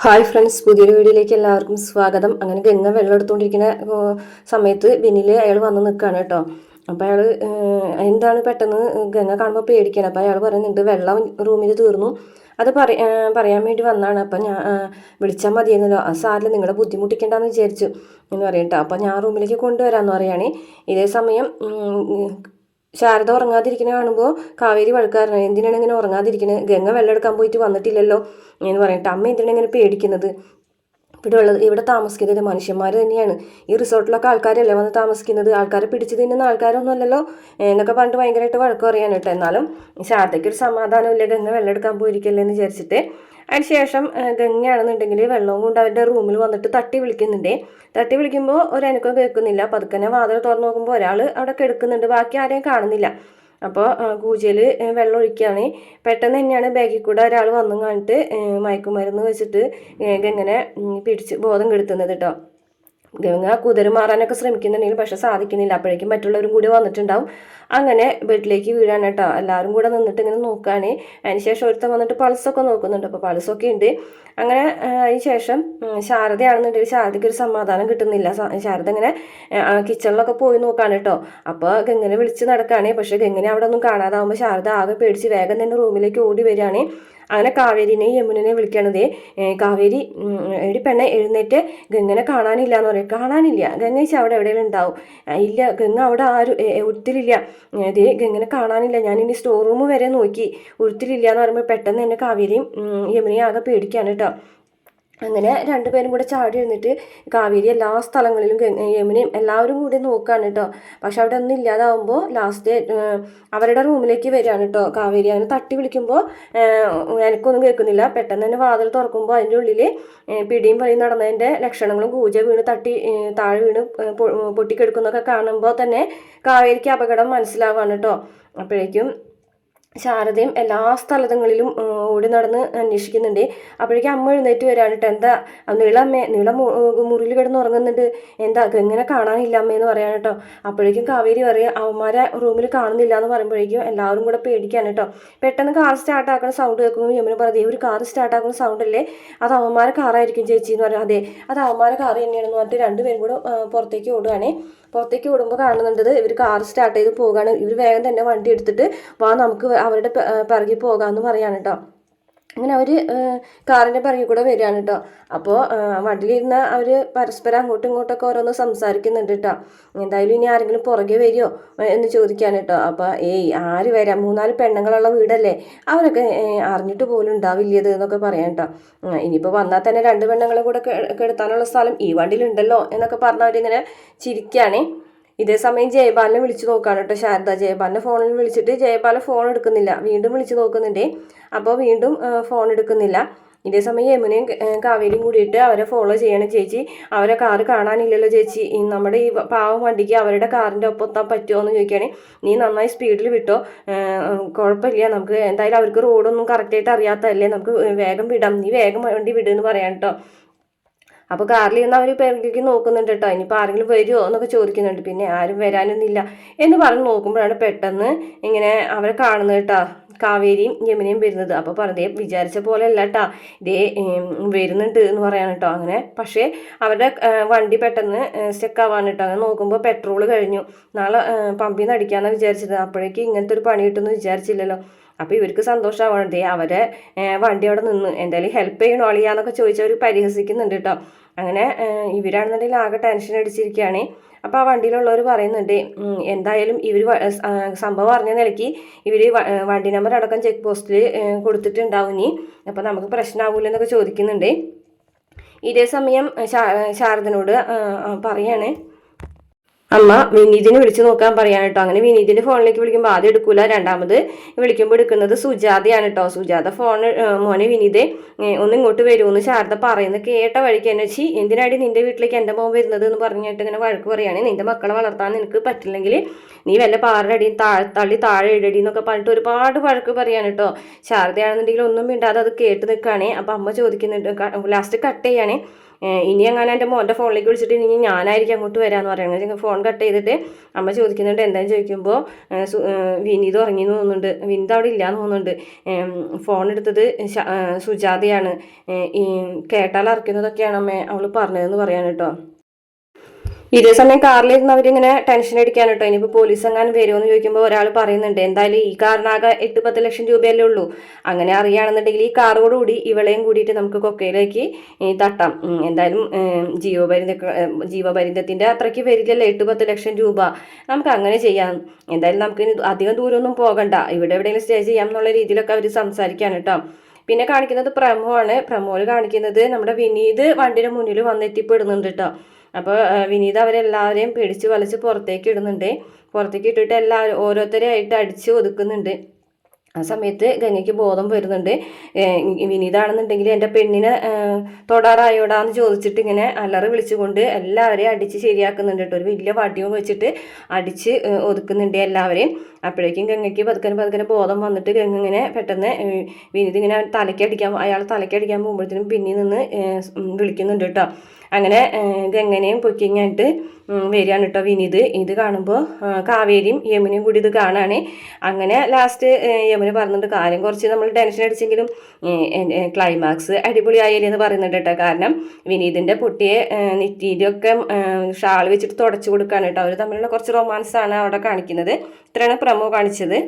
Hi friends, പുതിയൊരു വീഡിയോയിലേക്ക് എല്ലാവർക്കും സ്വാഗതം. അങ്ങനെ ഗംഗ വെള്ളം എടുത്തുകൊണ്ടിരിക്കുന്ന സമയത്ത് ബിന്നിൽ അയാൾ വന്ന് നിൽക്കുകയാണ് കേട്ടോ. അപ്പോൾ അയാൾ എന്താണ് പെട്ടെന്ന് ഗംഗ കാണുമ്പോൾ പേടിക്കണം. അപ്പോൾ അയാൾ പറയുന്നുണ്ട് വെള്ളം റൂമിൽ തീർന്നു, അത് പറയാൻ വേണ്ടി വന്നതാണ്. അപ്പം ഞാൻ വിളിച്ചാൽ മതിയെന്നല്ലോ, ആ സാറിൽ നിങ്ങളെ ബുദ്ധിമുട്ടിക്കേണ്ടെന്ന് വിചാരിച്ചു എന്ന് പറയും കേട്ടോ. അപ്പോൾ ഞാൻ റൂമിലേക്ക് കൊണ്ടുവരാമെന്ന് പറയുകയാണ്. ഇതേ സമയം ശാരദ ഉറങ്ങാതിരിക്കുന്ന കാണുമ്പോൾ കാവേരി വഴക്കാരനാണ്. എന്തിനാണ് ഇങ്ങനെ ഉറങ്ങാതിരിക്കുന്നത്? ഗംഗ വെള്ളം എടുക്കാൻ പോയിട്ട് വന്നിട്ടില്ലല്ലോ എന്ന് പറഞ്ഞിട്ട് അമ്മ എന്തിനാണ് ഇങ്ങനെ പേടിക്കുന്നത്? ഇവിടെ താമസിക്കുന്നത് മനുഷ്യന്മാർ തന്നെയാണ്. ഈ റിസോർട്ടിലൊക്കെ ആൾക്കാരല്ലേ വന്ന് താമസിക്കുന്നത്, ആൾക്കാരെ പിടിച്ചു തിന്നുന്ന ആൾക്കാരൊന്നും അല്ലല്ലോ എന്നൊക്കെ പറഞ്ഞിട്ട് ഭയങ്കരമായിട്ട് വഴക്ക് പറയാൻ കേട്ടോ. എന്നാലും ശാരദയ്ക്ക് ഒരു സമാധാനമില്ല, ഗംഗ വെള്ളം എടുക്കാൻ പോയിരിക്കല്ലേ എന്ന് വിചാരിച്ചിട്ട്. അതിനുശേഷം ഗംഗയാണെന്നുണ്ടെങ്കിൽ വെള്ളവും കൊണ്ട് അവരുടെ റൂമിൽ വന്നിട്ട് തട്ടി വിളിക്കുന്നുണ്ട്. തട്ടി വിളിക്കുമ്പോൾ ഒരനക്കം കേൾക്കുന്നില്ല. പതുക്കനെ വാതിൽ തുറന്ന് നോക്കുമ്പോൾ ഒരാൾ അവിടെ കിടക്കുന്നുണ്ട്, ബാക്കി ആരെയും കാണുന്നില്ല. അപ്പോൾ കൂജയിൽ വെള്ളം ഒഴിക്കുകയാണ്. പെട്ടെന്ന് തന്നെയാണ് ബാഗിൽ കൂടെ ഒരാൾ വന്നു കണ്ടിട്ട് മയക്കുമരുന്ന് വെച്ചിട്ട് ഗംഗനെ പിടിച്ച് ബോധം കെടുത്തുന്നത് കേട്ടോ. ഗംഗ കുതിര മാറാനൊക്കെ ശ്രമിക്കുന്നുണ്ടെങ്കിൽ പക്ഷെ സാധിക്കുന്നില്ല. അപ്പോഴേക്കും മറ്റുള്ളവരും കൂടി വന്നിട്ടുണ്ടാവും. അങ്ങനെ ബെഡിലേക്ക് വീഴാണ് കേട്ടോ. എല്ലാവരും കൂടെ നിന്നിട്ട് ഇങ്ങനെ നോക്കുകയാണ്. അതിനുശേഷം ഒരുത്തം വന്നിട്ട് പൾസൊക്കെ നോക്കുന്നുണ്ട്. അപ്പോൾ പൾസൊക്കെ ഉണ്ട്. അങ്ങനെ അതിനുശേഷം ശാരദയാണെന്നുണ്ടെങ്കിൽ ശാരദയ്ക്ക് ഒരു സമാധാനം കിട്ടുന്നില്ല. ശാരദ ഇങ്ങനെ കിച്ചണിലൊക്കെ പോയി നോക്കാണ് കേട്ടോ. അപ്പോൾ ഗംഗനെ വിളിച്ച് നടക്കുകയാണ്. പക്ഷെ ഗംഗനെ അവിടെ ഒന്നും കാണാതാവുമ്പോൾ ശാരദ ആകെ പേടിച്ച് വേഗം തന്നെ റൂമിലേക്ക് ഓടി വരികയാണ്. അങ്ങനെ കാവേരിനെയും യമുനെയും വിളിക്കണതേ. കാവേരി എടി പെണ്ണെ എഴുന്നേറ്റ്, ഗംഗനെ കാണാനില്ല എന്ന് പറയും. കാണാനില്ല? ഗംഗേച്ചി അവിടെ എവിടെയെങ്കിലും ഉണ്ടാവും. ഇല്ല, ഗംഗ അവിടെ ആരും ഉരുത്തിലില്ല. അതേ, ഗംഗനെ കാണാനില്ല. ഞാൻ ഇനി സ്റ്റോർ റൂം വരെ നോക്കി, ഉരുത്തിലില്ല എന്ന് പറയുമ്പോൾ പെട്ടെന്ന് തന്നെ കാവേരിയും യമുനയും ആകെ പേടിക്കാണ് കേട്ടോ. അങ്ങനെ രണ്ടുപേരും കൂടെ ചാടി ഇരുന്നിട്ട് കാവേരി എല്ലാ സ്ഥലങ്ങളിലും യമുനയും എല്ലാവരും കൂടി നോക്കുകയാണ് കേട്ടോ. പക്ഷെ അവിടെ ഒന്നും ഇല്ലാതാവുമ്പോൾ ലാസ്റ്റ് അവരുടെ റൂമിലേക്ക് വരികയാണ് കേട്ടോ കാവേരി. അങ്ങനെ തട്ടി വിളിക്കുമ്പോൾ എനിക്കൊന്നും കേൾക്കുന്നില്ല. പെട്ടെന്ന് തന്നെ വാതിൽ തുറക്കുമ്പോൾ അതിൻ്റെ ഉള്ളിൽ പിടിയും പണിയും നടന്നതിൻ്റെ ലക്ഷണങ്ങളും കൂജ വീണ് തട്ടി താഴെ വീണ് പൊട്ടിക്കെടുക്കുന്നതൊക്കെ കാണുമ്പോൾ തന്നെ കാവേരിക്ക് അപകടം മനസ്സിലാവാണ് കേട്ടോ. അപ്പോഴേക്കും ശാരദയും എല്ലാ സ്ഥലങ്ങളിലും ഓടി നടന്ന് അന്വേഷിക്കുന്നുണ്ട്. അപ്പോഴേക്കും അമ്മ എഴുന്നേറ്റ് വരാണ് കേട്ടോ. എന്താ നീളം മുറിയിൽ കിടന്ന് ഉറങ്ങുന്നുണ്ട്, എന്താ ഗംഗനെ കാണാനില്ല അമ്മയെന്ന് പറയാൻ കേട്ടോ. അപ്പോഴേക്കും കാവേരി പറയുക അവന്മാരെ റൂമിൽ കാണുന്നില്ല എന്ന് പറയുമ്പോഴേക്കും എല്ലാവരും കൂടെ പേടിക്കാണ് കേട്ടോ. പെട്ടെന്ന് കാർ സ്റ്റാർട്ടാക്കുന്ന സൗണ്ട് കേൾക്കുമ്പോൾ യമുന പറയുന്നത് ഒരു കാർ സ്റ്റാർട്ടാക്കുന്ന സൗണ്ട് അല്ലേ, അത് അവന്മാരെ കാറായിരിക്കും ചേച്ചി എന്ന് പറയാം. അതെ, അത് അവന്മാരെ കാർ തന്നെയാണെന്ന് പറഞ്ഞിട്ട് രണ്ടുപേരും കൂടെ പുറത്തേക്ക് ഓടുകയാണ്. പുറത്തേക്ക് ഓടുമ്പോൾ കാണുന്നുണ്ടത് ഇവർ കാർ സ്റ്റാർട്ട് ചെയ്ത് പോവുകയാണ്. ഇവർ വേഗം തന്നെ വണ്ടി എടുത്തിട്ട് വാ നമുക്ക് അവരുടെ പിറകിൽ പോകാമെന്ന് പറയാണ് കേട്ടോ. അങ്ങനെ അവർ കാറിൻ്റെ പിറകിൽ കൂടെ വരികയാണ് കേട്ടോ. അപ്പോൾ വണ്ടിയിലിരുന്ന അവർ പരസ്പരം അങ്ങോട്ടും ഇങ്ങോട്ടൊക്കെ ഓരോന്ന് സംസാരിക്കുന്നുണ്ട് കേട്ടോ. എന്തായാലും ഇനി ആരെങ്കിലും പുറകെ വരുമോ എന്ന് ചോദിക്കാൻ കേട്ടോ. അപ്പോൾ ആര് വരാം, 3-4 പെണ്ണുങ്ങളുള്ള വീടല്ലേ, അവരൊക്കെ അറിഞ്ഞിട്ട് പോലും ഉണ്ടാവില്ലത് എന്നൊക്കെ പറയാം കേട്ടോ. ഇനിയിപ്പോൾ വന്നാൽ തന്നെ 2 പെണ്ണുങ്ങളെ കൂടെ കെടുത്താനുള്ള സ്ഥലം ഈ വണ്ടിയിലുണ്ടല്ലോ എന്നൊക്കെ പറഞ്ഞവരിങ്ങനെ ചിരിക്കുകയാണേ. ഇതേ സമയം ജയപാലിനെ വിളിച്ചു നോക്കുകയാണ് കേട്ടോ ശാരദ. ജയപാലിനെ ഫോണിൽ വിളിച്ചിട്ട് ജയപാല ഫോൺ എടുക്കുന്നില്ല. വീണ്ടും വിളിച്ചു നോക്കുന്നുണ്ട്. അപ്പോൾ വീണ്ടും ഫോൺ എടുക്കുന്നില്ല. ഇതേ സമയം യമുനയും കാവേരിയും കൂടിയിട്ട് അവരെ ഫോളോ ചെയ്യണം. ചേച്ചി അവരെ കാറ് കാണാനില്ലല്ലോ ചേച്ചി, നമ്മുടെ ഈ പാവം വണ്ടിക്ക് അവരുടെ കാറിൻ്റെ ഒപ്പം എത്താൻ പറ്റുമോ എന്ന് ചോദിക്കുകയാണ്. നീ നന്നായി സ്പീഡിൽ വിട്ടോ, കുഴപ്പമില്ല, നമുക്ക് എന്തായാലും അവർക്ക് റോഡൊന്നും കറക്റ്റായിട്ട് അറിയാത്തതല്ലേ, നമുക്ക് വേഗം വിടാം, നീ വേഗം വണ്ടി വിടുമെന്ന് പറയാം കേട്ടോ. അപ്പോൾ കാറിൽ നിന്ന് അവർ പിറകിലേക്ക് നോക്കുന്നുണ്ട് കേട്ടോ. ഇനിയിപ്പോൾ ആരെങ്കിലും വരുമോ എന്നൊക്കെ ചോദിക്കുന്നുണ്ട്. പിന്നെ ആരും വരാനൊന്നുമില്ല എന്ന് പറഞ്ഞ് നോക്കുമ്പോഴാണ് പെട്ടെന്ന് ഇങ്ങനെ അവരെ കാണുന്നത് കേട്ടോ, കാവേരിയും യമുനയും വരുന്നത്. അപ്പോൾ പറഞ്ഞേ വിചാരിച്ച പോലെ അല്ല കേട്ടോ, ഇതേ വരുന്നുണ്ട് എന്ന് പറയാൻ കേട്ടോ. അങ്ങനെ പക്ഷേ അവരുടെ വണ്ടി പെട്ടെന്ന് സ്റ്റെക്കാവാൻ കേട്ടോ. അങ്ങനെ നോക്കുമ്പോൾ പെട്രോൾ കഴിഞ്ഞു. നാളെ പമ്പിൽ നിന്ന് അടിക്കാമെന്നാണ് വിചാരിച്ചത്. അപ്പോഴേക്കും ഇങ്ങനത്തെ ഒരു പണി കിട്ടുമെന്ന് വിചാരിച്ചില്ലല്ലോ. അപ്പോൾ ഇവർക്ക് സന്തോഷമാവണതേ അവരെ വണ്ടി അവിടെ നിന്ന് എന്തായാലും ഹെൽപ്പ് ചെയ്യണോ അളിയാന്നൊക്കെ ചോദിച്ചവർ പരിഹസിക്കുന്നുണ്ട് കേട്ടോ. അങ്ങനെ ഇവരാണെന്നുണ്ടെങ്കിൽ ആകെ ടെൻഷൻ അടിച്ചിരിക്കുകയാണ്. അപ്പോൾ ആ വണ്ടിയിലുള്ളവർ പറയുന്നുണ്ട് എന്തായാലും ഇവർ സംഭവം അറിഞ്ഞ നിലയ്ക്ക് ഇവർ വണ്ടി നമ്പർ അടക്കം ചെക്ക് പോസ്റ്റിൽ കൊടുത്തിട്ടുണ്ടാവും ഇനി, അപ്പോൾ നമുക്ക് പ്രശ്നമാകില്ലെന്നൊക്കെ ചോദിക്കുന്നുണ്ട്. ഇതേ സമയം ശാരദനോട് പറയാണ് അമ്മ വിനീതിനെ വിളിച്ചു നോക്കാൻ പറയാൻ കേട്ടോ. അങ്ങനെ വിനീതിന്റെ ഫോണിലേക്ക് വിളിക്കുമ്പോൾ ആദ്യം എടുക്കൂല, രണ്ടാമത് വിളിക്കുമ്പോൾ എടുക്കുന്നത് സുജാതയാണ് കേട്ടോ. സുജാത മോനെ വിനീതെ ഒന്ന് ഇങ്ങോട്ട് വരുമെന്ന് ശാരദ പറയുന്നത് കേട്ട വഴിക്ക് എന്നെ വെച്ച് എന്തിനാടി നിന്റെ വീട്ടിലേക്ക് എൻ്റെ മോൻ വരുന്നത് എന്ന് പറഞ്ഞിട്ട് ഇങ്ങനെ വഴക്ക് പറയുകയാണ്. നിന്റെ മക്കളെ വളർത്താൻ നിനക്ക് പറ്റില്ലെങ്കിൽ നീ വല്ല പാറയുടെ അടിയും തള്ളി താഴെ ഇടടി എന്നൊക്കെ പറഞ്ഞിട്ട് ഒരുപാട് വഴക്ക് പറയാൻ കേട്ടോ. ശാരദയാണെന്നുണ്ടെങ്കിൽ ഒന്നും മിണ്ടാതെ അത് കേട്ട് നിൽക്കുകയാണേ. അപ്പം അമ്മ ചോദിക്കുന്നുണ്ട്, ലാസ്റ്റ് കട്ട് ചെയ്യാണേ. ഇനി അങ്ങനെ എൻ്റെ മോൻ്റെ ഫോണിലേക്ക് വിളിച്ചിട്ട് ഇനി ഞാനായിരിക്കും അങ്ങോട്ട് വരാമെന്ന് പറയുന്നത്. ഫോൺ കട്ട് ചെയ്തിട്ട് അമ്മ ചോദിക്കുന്നുണ്ട് എന്താണെന്ന് ചോദിക്കുമ്പോൾ വിനീത് ഉറങ്ങി തോന്നുന്നുണ്ട്, വിനീത് അവിടെ ഇല്ലയെന്ന് തോന്നുന്നുണ്ട്, ഫോൺ എടുത്തത് സുജാതയാണ്, കേട്ടാൽ അറിയിക്കുന്നതൊക്കെയാണ് അമ്മേ അവൾ പറഞ്ഞതെന്ന് പറയാൻ കേട്ടോ. ഇതേ സമയം കാറിലിരുന്ന് അവരിങ്ങനെ ടെൻഷൻ അടിക്കാൻ കേട്ടോ. ഇനിയിപ്പോൾ പോലീസ് എങ്ങാനും വരുമെന്ന് ചോദിക്കുമ്പോൾ ഒരാൾ പറയുന്നുണ്ട് എന്തായാലും ഈ കാറിനാകെ 8-10 ലക്ഷം രൂപയല്ലേ ഉള്ളൂ, അങ്ങനെ അറിയുകയാണെന്നുണ്ടെങ്കിൽ ഈ കാറോടുകൂടി ഇവളെയും കൂടിയിട്ട് നമുക്ക് കൊക്കയിലേക്ക് തട്ടാം. എന്തായാലും ജീവപര്യന്തത്തിൻ്റെ അത്രയ്ക്ക് വരില്ലല്ലോ 8-10 ലക്ഷം രൂപ, നമുക്ക് അങ്ങനെ ചെയ്യാം. എന്തായാലും നമുക്ക് അധികം ദൂരമൊന്നും പോകണ്ട, ഇവിടെ എവിടെയെങ്കിലും സ്റ്റേ ചെയ്യാം എന്നുള്ള രീതിയിലൊക്കെ അവർ സംസാരിക്കുകയാണ് കേട്ടോ. പിന്നെ കാണിക്കുന്നത് പ്രമോയാണ്. പ്രമോയിൽ കാണിക്കുന്നത് നമ്മുടെ വിനീത് വണ്ടിയുടെ മുന്നിൽ വന്നെത്തിപ്പെടുന്നുണ്ട് കേട്ടോ. അപ്പോൾ വിനീത് അവരെല്ലാവരെയും പിടിച്ച് വലിച്ച് പുറത്തേക്ക് ഇടുന്നുണ്ട്. പുറത്തേക്ക് ഇട്ടിട്ട് എല്ലാവരും ഓരോരുത്തരെയായിട്ട് അടിച്ച് ഒതുക്കുന്നുണ്ട്. ആ സമയത്ത് ഗംഗയ്ക്ക് ബോധം വരുന്നുണ്ട്. വിനീതാണെന്നുണ്ടെങ്കിൽ എൻ്റെ പെണ്ണിനെ തൊടാറായോടാന്ന് ചോദിച്ചിട്ട് ഇങ്ങനെ അലറി വിളിച്ചുകൊണ്ട് എല്ലാവരെയും അടിച്ച് ശരിയാക്കുന്നുണ്ട് കേട്ടോ. ഒരു വലിയ വടിയും വെച്ചിട്ട് അടിച്ച് ഒതുക്കുന്നുണ്ട് എല്ലാവരെയും. അപ്പോഴേക്കും ഗംഗയ്ക്ക് പതുക്കനെ ബോധം വന്നിട്ട് ഗംഗ ഇങ്ങനെ പെട്ടെന്ന് വിനീത് ഇങ്ങനെ അയാൾ തലയ്ക്കടിക്കാൻ പോകുമ്പോഴത്തേനും പിന്നിൽ നിന്ന് വിളിക്കുന്നുണ്ട് കേട്ടോ. അങ്ങനെ ഗംഗനെയും പൊക്കിങ്ങായിട്ട് വരികയാണ് കേട്ടോ വിനീത്. ഇത് കാണുമ്പോൾ കാവേരിയും യമുനയും കൂടി ഇത് കാണാണ്. അങ്ങനെ ലാസ്റ്റ് യമുന പറയുന്നുണ്ട് കാര്യം കുറച്ച് നമ്മൾ ടെൻഷൻ അടിച്ചെങ്കിലും ക്ലൈമാക്സ് അടിപൊളിയായാലും എന്ന് പറയുന്നുണ്ട് കേട്ടോ. കാരണം വിനീതിൻ്റെ പൊട്ടിയെ നെറ്റിയിലൊക്കെ ഷാൾ വെച്ചിട്ട് തുടച്ചു കൊടുക്കുകയാണ് കേട്ടോ. അവർ തമ്മിലുള്ള കുറച്ച് റൊമാൻസാണ് അവിടെ കാണിക്കുന്നത്. ഇത്രയാണ് പ്രമോ കാണിച്ചത്.